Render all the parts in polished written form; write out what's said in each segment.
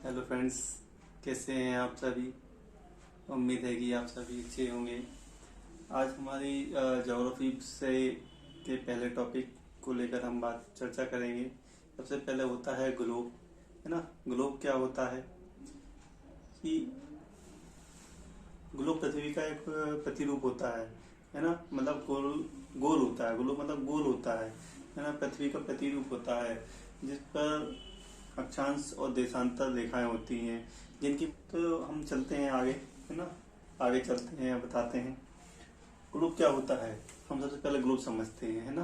Hello friends, कैसे हैं आप सभी। उम्मीद है कि आप सभी अच्छे होंगे। आज हमारी ज्योग्राफी से के पहले टॉपिक को लेकर हम बात चर्चा करेंगे। सबसे पहले होता है ग्लोब, है ना। ग्लोब क्या होता है कि ग्लोब पृथ्वी का एक प्रतिरूप होता है ना। मतलब गोल गोल होता है। ग्लोब मतलब गोल होता है ना। पृथ्वी का प्रतिरूप होता है जिस पर अक्षांश और देशांतर रेखाएं होती हैं, जिनकी तो हम चलते हैं आगे, है ना। आगे चलते हैं, बताते हैं ग्लोब क्या होता है। हम सबसे पहले ग्लोब समझते हैं, है ना।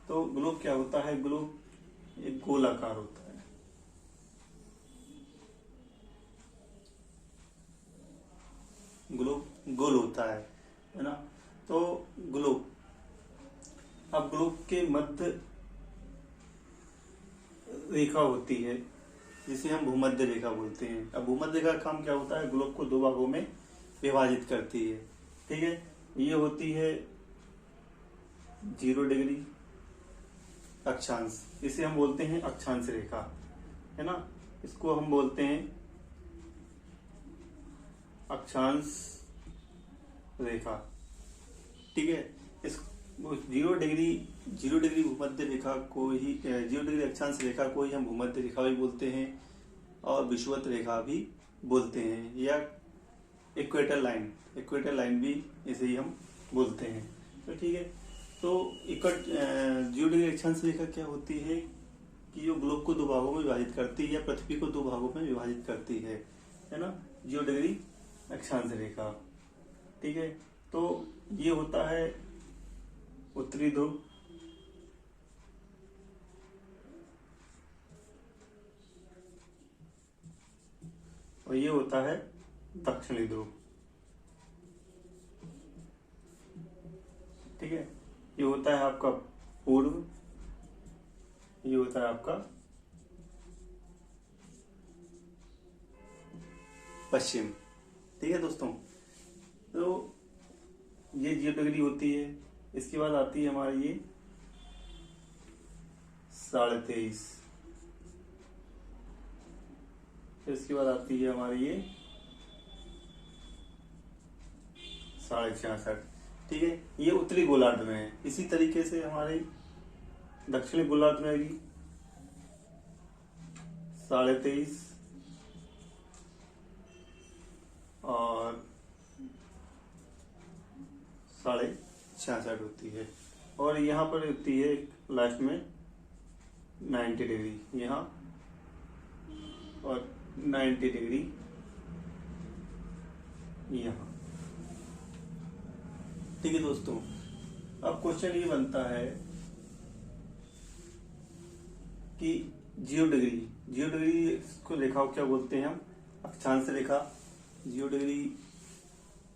तो ग्लोब क्या होता है। ग्लोब एक गोलाकार होता है। ग्लोब गोल होता है ना। तो ग्लोब, अब ग्लोब के मध्य रेखा होती है जिसे हम भूमध्य रेखा बोलते हैं। अब भूमध्य रेखा का काम क्या होता है, ग्लोब को दो भागों में विभाजित करती है। ठीक है, ये होती है 0 डिग्री अक्षांश, इसे हम बोलते हैं अक्षांश रेखा, है ना। इसको हम बोलते हैं अक्षांश रेखा। ठीक है, इस 0 डिग्री भूमध्य रेखा को ही 0 डिग्री अक्षांश रेखा को ही हम भूमध्य रेखा भी बोलते हैं और विषुवत रेखा भी बोलते हैं, या इक्वेटर लाइन भी इसे ही हम बोलते हैं। तो ठीक है, तो 0 डिग्री अक्षांश रेखा क्या होती है कि जो ग्लोब को दो भागों में विभाजित करती है या पृथ्वी को दो भागों में विभाजित करती है ना। 0 डिग्री अक्षांश रेखा। ठीक है, तो ये होता है उत्तरी ध्रुव, और ये होता है दक्षिणी ध्रुव। ठीक है, ये होता है आपका पूर्व, ये होता है आपका पश्चिम। ठीक है दोस्तों, तो ये 0 डिग्री होती है। इसके बाद आती है हमारी ये 23.5। इसके बाद आती है हमारी ये 66.5। ठीक है, ये उत्तरी गोलार्ध में है। इसी तरीके से हमारे दक्षिणी गोलार्ध में भी 23.5 और 66.5 होती है, और यहाँ पर होती है लास्ट में 90 डिग्री यहाँ, और 90 डिग्री यहाँ। ठीक है दोस्तों, अब क्वेश्चन ये बनता है कि 0 डिग्री को रेखा को क्या बोलते हैं हम, अक्षांश रेखा। 0 डिग्री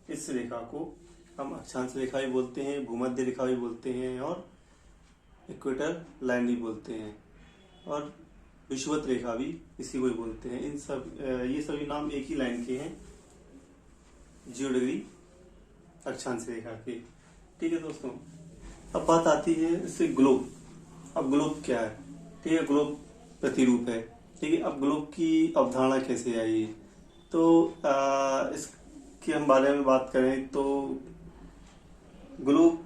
इस रेखा को हम अक्षांश रेखा भी बोलते हैं, भूमध्य रेखा भी बोलते हैं, और इक्वेटर लाइन भी बोलते हैं, और विषुवत रेखा भी इसी को ही बोलते हैं। इन सब ये सभी नाम एक ही लाइन के हैं, 0 डिग्री अक्षांश रेखा के। ठीक है दोस्तों, अब बात आती है इससे ग्लोब। अब ग्लोब क्या है। ठीक है, ग्लोब प्रतिरूप है। ठीक है, अब ग्लोब की अवधारणा कैसे आई, तो इसके हम बारे में बात करें तो ग्लोब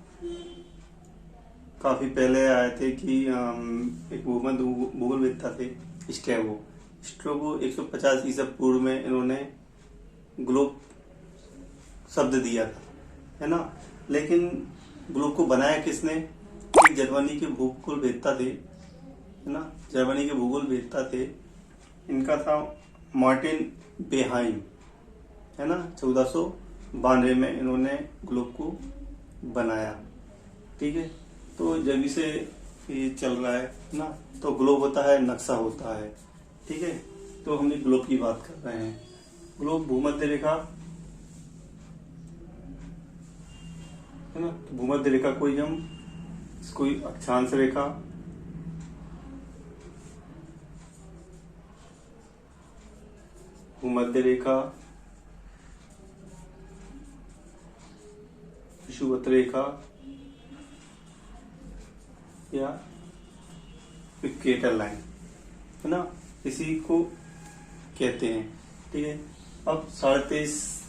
काफी पहले आए थे कि एक भूगोलवेत्ता थे स्ट्रैबो 150 ईसा पूर्व में इन्होंने ग्लोब शब्द दिया था, है ना। लेकिन ग्लोब को बनाया किसने, एक जर्मनी के भूगोलवेत्ता थे, है ना। जर्मनी के भूगोलवेत्ता थे, इनका था मार्टिन बेहाइम, है ना। 1492 में इन्होंने ग्लोब को बनाया। ठीक है, तो जब से ये चल रहा है ना, तो ग्लोब होता है, नक्शा होता है। ठीक है, तो हमने ग्लोब की बात कर रहे हैं। ग्लोब भूमध्य रेखा, है ना। तो भूमध्य रेखा को ही हम इसको अक्षांश रेखा, भूमध्य रेखा, विषुवत रेखा या इक्वेटर लाइन, है ना। इसी को कहते हैं। ठीक है, अब 23.5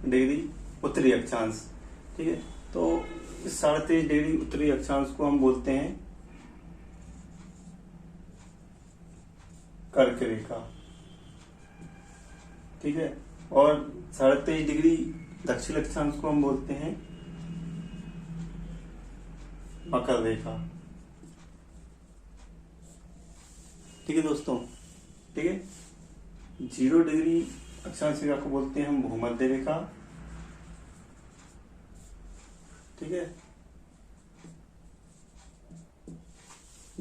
डिग्री उत्तरी अक्षांश। ठीक है, तो इस 23.5 डिग्री उत्तरी अक्षांश को हम बोलते हैं कर्क रेखा। ठीक है, और 23.5 डिग्री दक्षिण अक्षांश को हम बोलते हैं मकर रेखा। ठीक है दोस्तों, ठीक है, 0 डिग्री अक्षांश रेखा को बोलते हैं हम भूमध्य रेखा। ठीक है,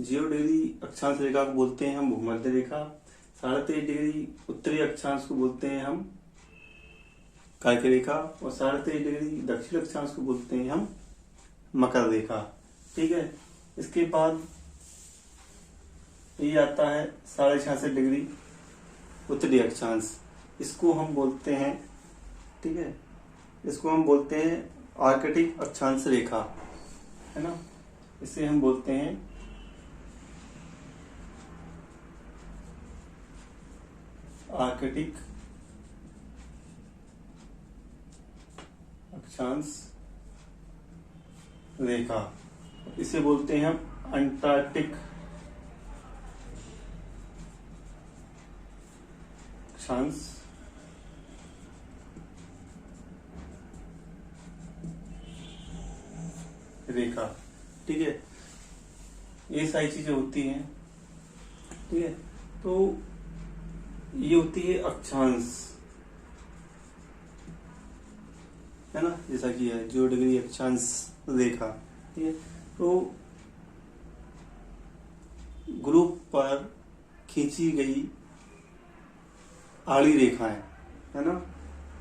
0 डिग्री अक्षांश रेखा को बोलते हैं हम भूमध्य रेखा। 23.5 डिग्री उत्तरी अक्षांश को बोलते हैं हम कर्क रेखा, और 23.5 डिग्री दक्षिण अक्षांश को बोलते हैं हम मकर रेखा। ठीक है, इसके बाद ये आता है 66.5 डिग्री उत्तरी अक्षांश, इसको हम बोलते हैं, ठीक है, इसको हम बोलते हैं आर्कटिक अक्षांश रेखा, है ना, इसे हम बोलते हैं आर्कटिक अक्षांश रेखा। इसे बोलते हैं हम अंटार्कटिक अक्षांश रेखा। ठीक है, ये सारी चीजें होती हैं। ठीक है, तो ये होती है अक्षांश, है ना, जैसा कि है 0 डिग्री अक्षांश रेखा। ठीक है, तो ग्रुप पर खींची गई आड़ी रेखाएं, है ना,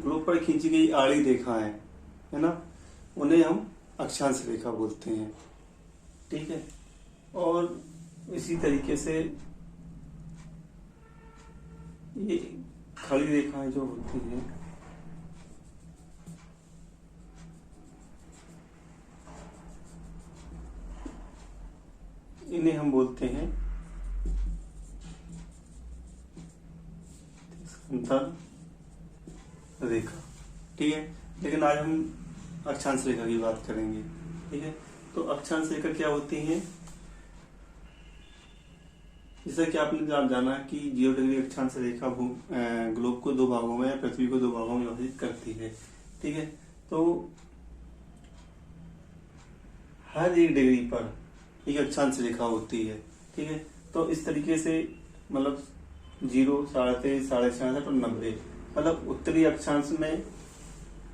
ग्रुप पर खींची गई आड़ी रेखाएं, है ना, उन्हें हम अक्षांश रेखा बोलते हैं। ठीक है, और इसी तरीके से ये खड़ी रेखाएं जो होती हैं, इन्हें हम बोलते हैं अंतर रेखा। ठीक है, लेकिन आज हम अक्षांश रेखा की बात करेंगे। ठीक है, तो अक्षांश रेखा क्या होती है, जैसा कि आपने जाना कि 0 डिग्री अक्षांश रेखा ग्लोब को 2 भागों में, पृथ्वी को 2 भागों में विभाजित करती है। ठीक है, तो हर 1 डिग्री पर एक अक्षांश रेखा होती है। ठीक है, तो इस तरीके से मतलब 0, 23.5, 66.5 और 90, मतलब उत्तरी अक्षांश में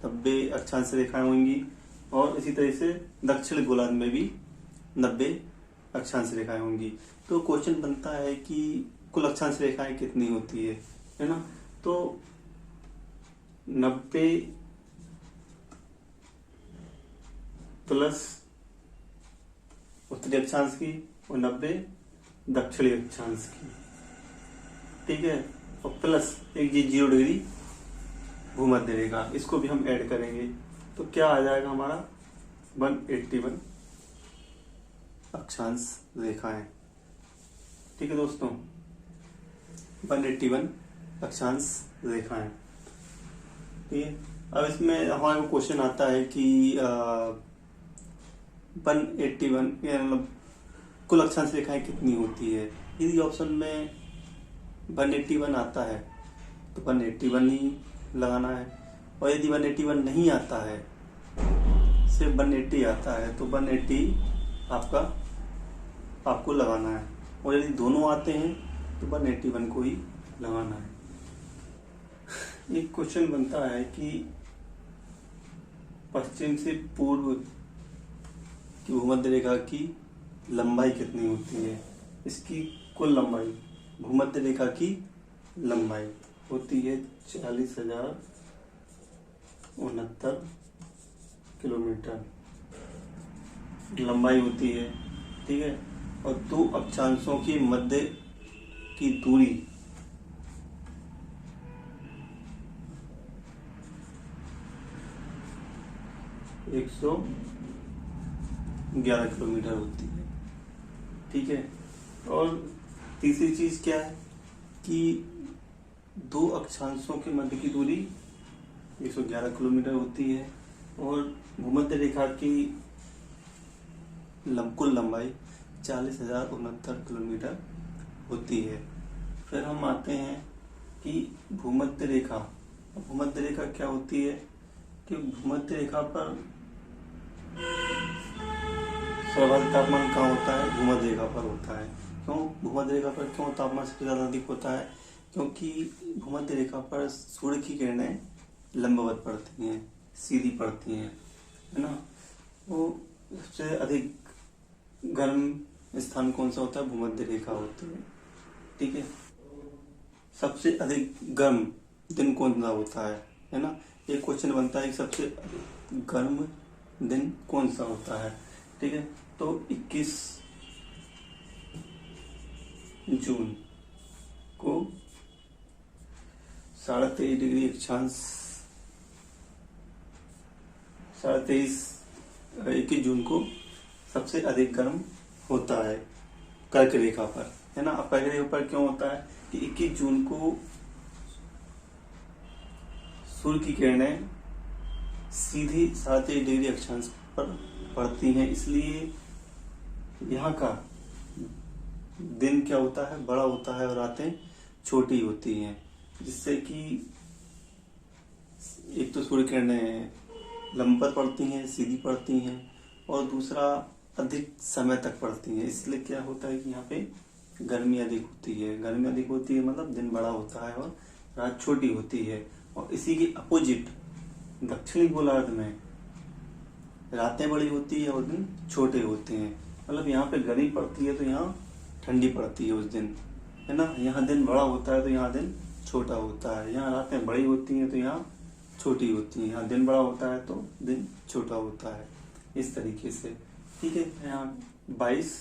90 अक्षांश रेखाएं होंगी, और इसी तरह से दक्षिण गोलार्ध में भी 90 अक्षांश रेखाएं होंगी। तो क्वेश्चन बनता है कि कुल अक्षांश रेखाएं कितनी होती है ना, तो 90 प्लस उत्तरी अक्षांश की और 90 दक्षिणी अक्षांश की। ठीक है, और प्लस एक 0 डिग्री भूमध्य रेखा, इसको भी हम ऐड करेंगे तो क्या आ जाएगा हमारा 181 अक्षांश रेखाएं। ठीक है दोस्तों, 181 अक्षांश रेखाएं। ठीक है, अब इसमें हमारे को क्वेश्चन आता है कि 181 मतलब कुल अक्षांश रेखाएं कितनी होती है। यदि ऑप्शन में 181 आता है तो 181 ही लगाना है, और यदि 181 नहीं आता है, सिर्फ 180 आता है, तो 180 आपको लगाना है, और यदि दोनों आते हैं तो 181 को ही लगाना है। एक क्वेश्चन बनता है कि पश्चिम से पूर्व की भूमध्य रेखा की लंबाई कितनी होती है। इसकी कुल लंबाई, भूमध्य रेखा की लंबाई होती है 40,069 किलोमीटर लंबाई होती है। ठीक है, और 2 अक्षांशों की मध्य की दूरी 111 किलोमीटर होती है। ठीक है, और तीसरी चीज क्या है कि दो अक्षांशों के मध्य की दूरी 111 किलोमीटर होती है और भूमध्य रेखा की कुल लंबाई 40,069 किलोमीटर होती है। फिर हम आते हैं कि भूमध्य रेखा क्या होती है कि भूमध्य रेखा पर सर्वाधिक तापमान कहाँ होता है? भूमध्य रेखा पर होता है। क्यों भूमध्य रेखा पर क्यों तापमान सबसे ज्यादा अधिक होता है? क्योंकि भूमध्य रेखा पर सूर्य की किरणें लंबवत पड़ती हैं, सीधी पड़ती हैं, है ना। वो सबसे अधिक गर्म स्थान कौन सा होता है? भूमध्य रेखा होती है, ठीक है। सबसे अधिक गर्म दिन कौन सा होता है ना। एक क्वेश्चन बनता है कि सबसे गर्म दिन कौन सा होता है, ठीक है। तो 21 जून को 23.5 डिग्री अक्षांश 21 जून को सबसे अधिक गर्म होता है कर्क रेखा पर, है ना। अब कर्क रेखा पर क्यों होता है कि 21 जून को सूर्य की किरणें सीधी 23.5 डिग्री अक्षांश पर पड़ती हैं, इसलिए यहाँ का दिन क्या होता है? बड़ा होता है और रातें छोटी होती हैं, जिससे कि एक तो सूर्य किरणें लंबवत पड़ती हैं, सीधी पड़ती हैं, और दूसरा अधिक समय तक पड़ती हैं। इसलिए क्या होता है कि यहाँ पे गर्मी अधिक होती है। गर्मी अधिक होती है मतलब दिन बड़ा होता है और रात छोटी होती है। और इसी के अपोजिट दक्षिणी गोलार्ध में रातें बड़ी होती है और दिन छोटे होते हैं। मतलब यहाँ पे गर्मी पड़ती है तो यहाँ ठंडी पड़ती है उस दिन, है ना। यहाँ दिन बड़ा होता है तो यहाँ दिन छोटा होता है। यहाँ रातें बड़ी होती हैं तो यहाँ छोटी होती हैं। यहाँ दिन बड़ा होता है तो दिन छोटा होता है, इस तरीके से, ठीक है। यहाँ 22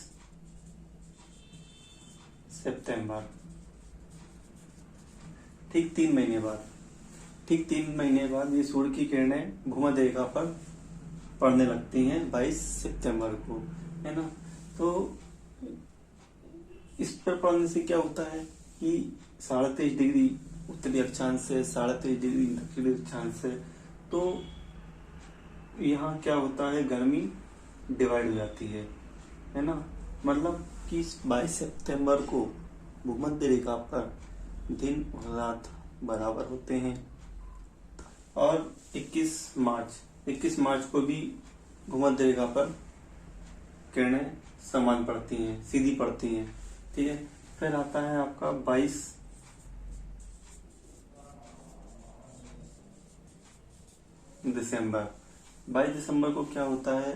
सितंबर, ठीक 3 महीने बाद ये सूर्य की किरणें भूमध्य रेखा पर पड़ने लगती हैं 22 सितंबर को, है ना। तो इस पर पड़ने से क्या होता है कि 23.5 डिग्री उत्तरी अक्षांश से 23.5 डिग्री दक्षिणी अक्षांश से, तो यहाँ क्या होता है? गर्मी डिवाइड हो जाती है ना। मतलब कि 22 सितंबर को भूमध्य रेखा पर दिन और रात बराबर होते हैं, और 21 मार्च को भी भूमध्य रेखा पर किरणें समान पड़ती हैं, सीधी पड़ती हैं, ठीक है। फिर आता है आपका 22 दिसंबर। 22 दिसंबर को क्या होता है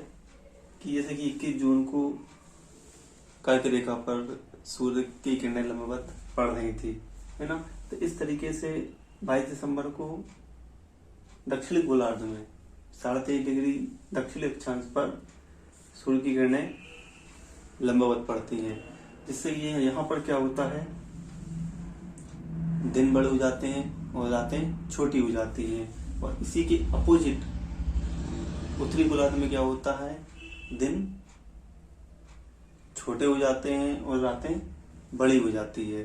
कि जैसे कि 21 जून को कर्क रेखा पर सूर्य की किरणें लंबवत पड़ रही थी, है ना। तो इस तरीके से 22 दिसंबर को दक्षिणी गोलार्ध में 23.5 डिग्री दक्षिणी अक्षांश पर सूर्य की किरणें लंबवत पड़ती हैं, जिससे ये यहाँ पर क्या होता है? दिन बड़े हो जाते हैं और रातें छोटी हो जाती हैं। और इसी के अपोजिट उत्तरी गोलार्ध में क्या होता है? दिन छोटे हो जाते हैं और रातें बड़ी हो जाती है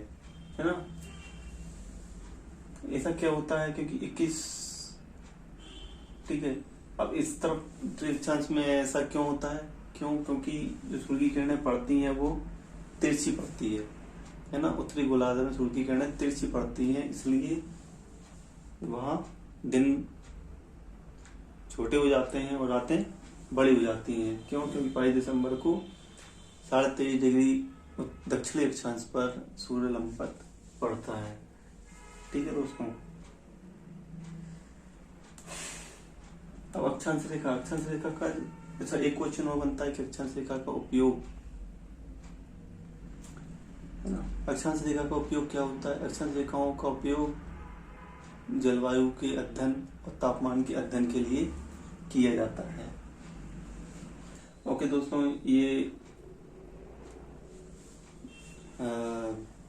ना। ऐसा क्या होता है? क्योंकि 21, ठीक है। अब इस तरफ अक्षांश में ऐसा क्यों होता है? क्योंकि जो सूर्य की किरणें पड़ती हैं वो तिरछी पड़ती है ना। उत्तरी गोलार्ध में सूर्य की किरणें तिरछी पड़ती हैं, इसलिए वहां दिन छोटे हो जाते हैं और रातें बड़ी हो जाती हैं। क्यों? क्योंकि 22 दिसंबर को 23.5 डिग्री दक्षिणी अक्षांश पर सूर्य लंबवत पड़ता है, ठीक है दोस्तों। अब अक्षांश रेखा का अच्छा एक क्वेश्चन और बनता है कि अक्षांश रेखा का उपयोग, है ना। अक्षांश रेखा का उपयोग क्या होता है? अक्षांश रेखाओं का उपयोग जलवायु के अध्ययन और तापमान के अध्ययन के लिए किया जाता है। ओके दोस्तों, ये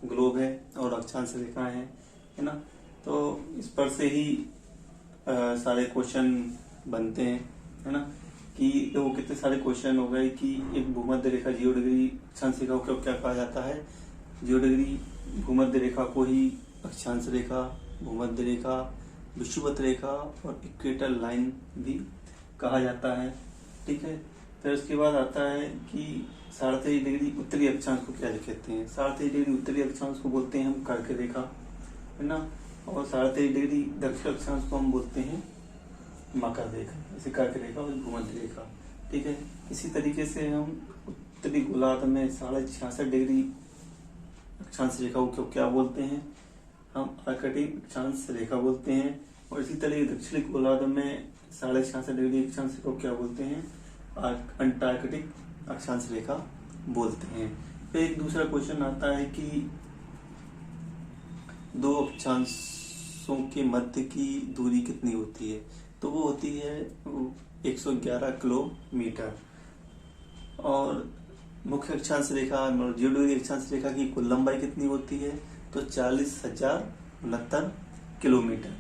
ग्लोब है और अक्षांश रेखा है ना। तो इस पर से ही सारे क्वेश्चन बनते हैं, है ना। कि वो कितने सारे क्वेश्चन हो गए कि एक भूमध्य रेखा 0 डिग्री अक्षांश रेखा को क्या कहा जाता है? जीरो डिग्री भूमध्य रेखा को ही अक्षांश रेखा, भूमध्य रेखा, विषुवत रेखा और इक्वेटर लाइन भी कहा जाता है। ठीक है। फिर उसके बाद आता है कि 23.5 डिग्री उत्तरी अक्षांश को क्या कहते हैं। 23.5 डिग्री उत्तरी अक्षांश को बोलते हैं हम कर्क रेखा, है ना। और 23.5 डिग्री दक्षिण अक्षांश को हम बोलते हैं मकर रेखा, जैसे कर्क रेखा और भूमध्य रेखा। ठीक है। इसी तरीके से हम उत्तरी गोलार्ध में 66.5 डिग्री अक्षांश रेखा को क्या बोलते हैं, हम आर्कटिक अक्षांश रेखा बोलते हैं। और इसी तरह दक्षिणी गोलार्ध में 66.5 डिग्री अक्षांश रेखा को क्या बोलते हैं, अंटार्कटिक अक्षांश रेखा बोलते हैं। फिर एक दूसरा क्वेश्चन आता है कि दो अक्षांशों के मध्य की दूरी कितनी होती है, तो वो होती है 111 किलोमीटर। और मुख्य अक्षांश रेखा, जीरो डिग्री अक्षांश रेखा की कुल लंबाई कितनी होती है, तो 40,069 किलोमीटर।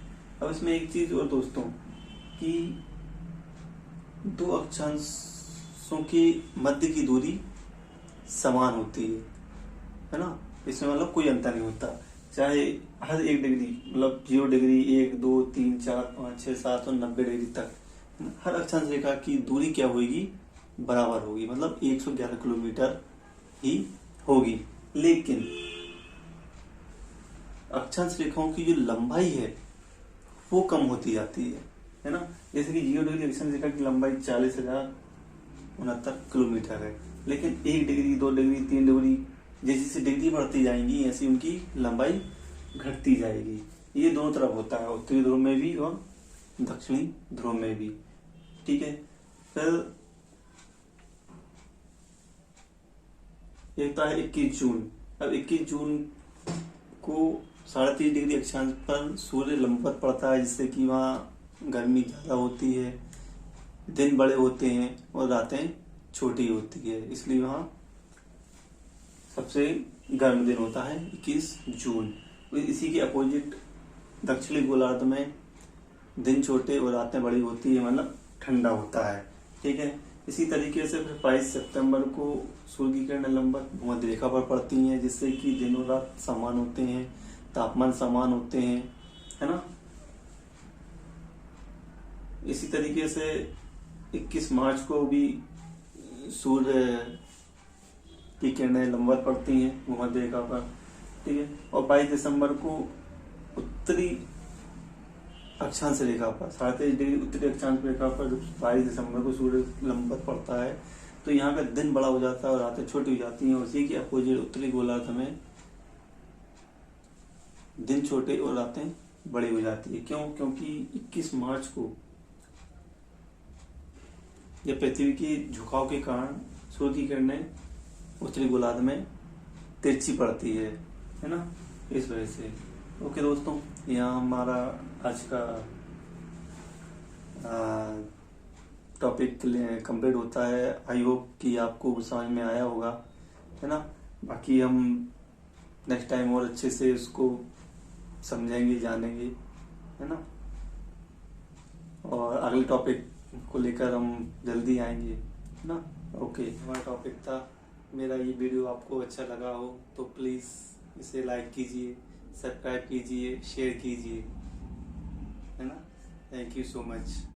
अब इसमें एक चीज और दोस्तों कि दो अक्षांशों के मध्य की दूरी समान होती है ना। इसमें मतलब कोई अंतर नहीं होता, चाहे हर 1 डिग्री मतलब 0 डिग्री 1 2 3 4 5 6 7 और 90 डिग्री तक हर अक्षांश रेखा की दूरी क्या होगी, बराबर होगी, मतलब 111 किलोमीटर ही होगी। लेकिन अक्षांश रेखाओं की जो लंबाई है वो कम होती जाती है ना। जैसे कि 0 डिग्री अक्षांश रेखा की लंबाई 40,069 किलोमीटर है, लेकिन 1 डिग्री 2 डिग्री 3 डिग्री जैसे जैसे डिग्री बढ़ती जाएंगी ऐसी उनकी लंबाई घटती जाएगी। ये दोनों तरफ होता है, उत्तरी ध्रुव में भी और दक्षिणी ध्रुव में भी। ठीक है। फिर एक तो है 21 जून। अब 21 जून को 3.5 डिग्री अक्षांश पर सूर्य लंबवत पड़ता है, जिससे कि वहाँ गर्मी ज्यादा होती है, दिन बड़े होते हैं और रातें छोटी होती है, इसलिए वहाँ सबसे गर्म दिन होता है 21 जून। इसी के अपोजिट दक्षिणी गोलार्ध में दिन छोटे और रातें बड़ी होती है, मतलब ठंडा होता है। ठीक है। इसी तरीके से फिर 22 सितंबर को सूर्य की किरणें लंबवत भूमध्य रेखा पर पड़ती हैं, जिससे कि दिन और रात समान होते हैं, तापमान समान होते हैं, है ना। इसी तरीके से 21 मार्च को भी सूर्य की किरणें लंबवत पड़ती हैं भूमध्य रेखा पर। ठीक है। और 22 दिसंबर को उत्तरी अक्षांश रेखा पर 23.5 डिग्री उत्तरी अक्षांश रेखा पर 22 दिसंबर को सूर्य लंबवत पड़ता है, तो यहाँ का दिन बड़ा हो जाता है और रातें छोटी हो जाती हैं। उसी के अपोजिट उत्तरी गोलार्ध में दिन छोटे और रातें बड़ी हो जाती है। क्यों? क्योंकि 21 मार्च को यह पृथ्वी के झुकाव के कारण सूर्य की किरणें उत्तरी गोलार्ध में तिरछी पड़ती है ना, इस वजह से। ओके दोस्तों, यहाँ हमारा आज का टॉपिक कंप्लीट होता है। आई होप कि आपको समझ में आया होगा, है ना। बाकी हम नेक्स्ट टाइम और अच्छे से उसको समझेंगे, जानेंगे, है ना। और अगले टॉपिक को लेकर हम जल्दी आएंगे, है ना। ओके, हमारा टॉपिक था। मेरा ये वीडियो आपको अच्छा लगा हो तो प्लीज़ इसे लाइक कीजिए, सब्सक्राइब कीजिए, शेयर कीजिए, है ना। Thank you so much.